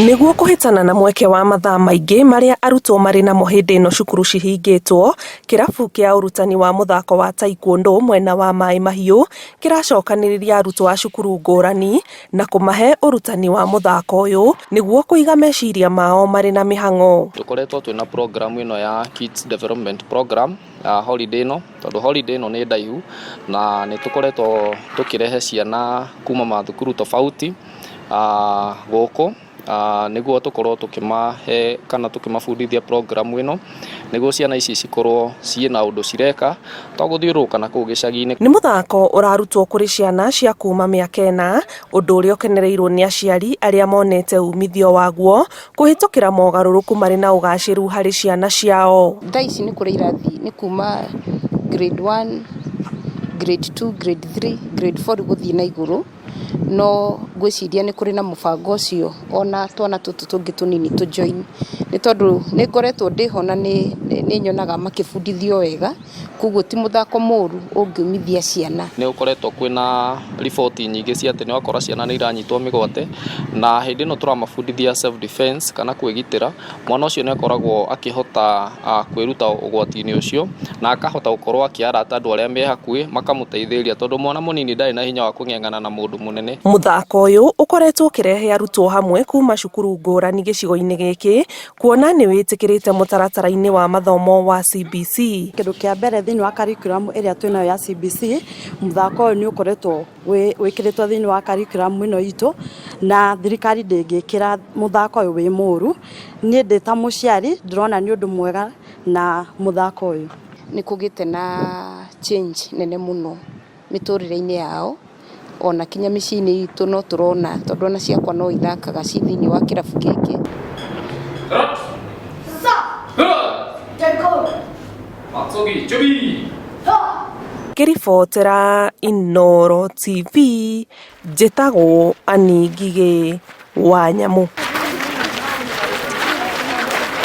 Nĩguo kũhĩtana na mweke wa mathaa maingĩ marĩa arutwo marĩ namo hĩndĩ ĩno cukuru cihingĩtwo, kĩrabu kĩa ũrutani wa mũthako wa taekwondo mwena wa Mai Mahiũ kĩracokanĩrĩria arutwo a cukuru ngũrani na kũmahe ũrutani wa mũthako ũyũ nĩguo kũiga meciria mao marĩ na mĩhang'o. Tũkoretwo twĩna program ĩno ya Kids Development Program holiday ĩno, tondũ holiday ĩno nĩ ndaihu na nĩ tũkoretwo tũkĩrehe ciana kuma mathukuru tofauti gũkũ nĩguo tũkorwo tũkĩmahe kana tũkĩmabundithia program ĩno nĩguo ciana ici cikorwo ciĩna ũndũ cireka to gũthiũrũrũka na kũu gĩcagi-inĩ. Nĩ mũthako ũrarutwo kũrĩ ciana cia kuma mĩaka 4, ũndũ ũrĩa ũkenereirwo nĩ aciari arĩa monete umithio waguo kũhĩtũkĩra mogarũrũku marĩ na ũgacĩru harĩ ciana ciao. Thaa ici nĩ kũrĩ irathi nĩ kuma grade 1, grade 2, grade 3, grade 4 gũthiĩ na igũrũ, no ngwĩciria nĩ kũrĩ na mũbango ũcio ona twana tũtũ tũngĩ tũnini tũ join, nĩ tondũ nĩ ngoretwo ndĩho na nĩ nyonaga makĩbundithio wega, koguo ti mũthako mũru ũngĩumithia ciana. Nĩ ũkoretwo kwĩna riboti nyingĩ cia atĩ nĩ wakora ciana nĩ iranyitwo mĩgwate, na hĩndĩ ĩno tũramabundithia self defense kana kwĩgitĩra, mwana ũcio nĩ akoragwo akĩhota kwĩruta ũgwati-inĩ ũcio na akahota gũkorwo akĩarata andũ arĩa me hakuhĩ makamũteithĩrĩria, tondũ mwana mũnini ndarĩ na hinya wa kũng'eng'ana na mũndũ mũnene. Mũthako ũyũ ũkoretwo ũkĩrehe arutwo hamwe kuma cukuru ngũrani gĩcigo-inĩ gĩkĩ, kuona nĩ wĩtĩkĩrĩte mũtaratara-inĩ wa mathomo wa CBC. Kĩndũ kĩa mbere thĩinĩ wa curriculum ĩrĩa twĩnayo ya CBC, mũthako ũyũ nĩ ũkoretwo wĩkĩrĩtwo thĩinĩ wa curriculum ĩno itũ, na thirikari ndĩngĩkĩra mũthako ũyũ wĩ mũru. Niĩ ndĩ ta mũciari ndĩrona nĩ ũndũ mwega na mũthako ũyũ. Nĩ kũgĩte na change nene mũno mĩtũrĩre-inĩ yao, ona kinya mĩciĩ-inĩ itũ no tũrona, tondũ ona ciakwa no ithakaga ci thĩinĩ wa kĩrabu gĩkĩ. Ngĩribotera Inooro TV, njĩtagwo Anĩ Ngigĩ wa Nyamũ.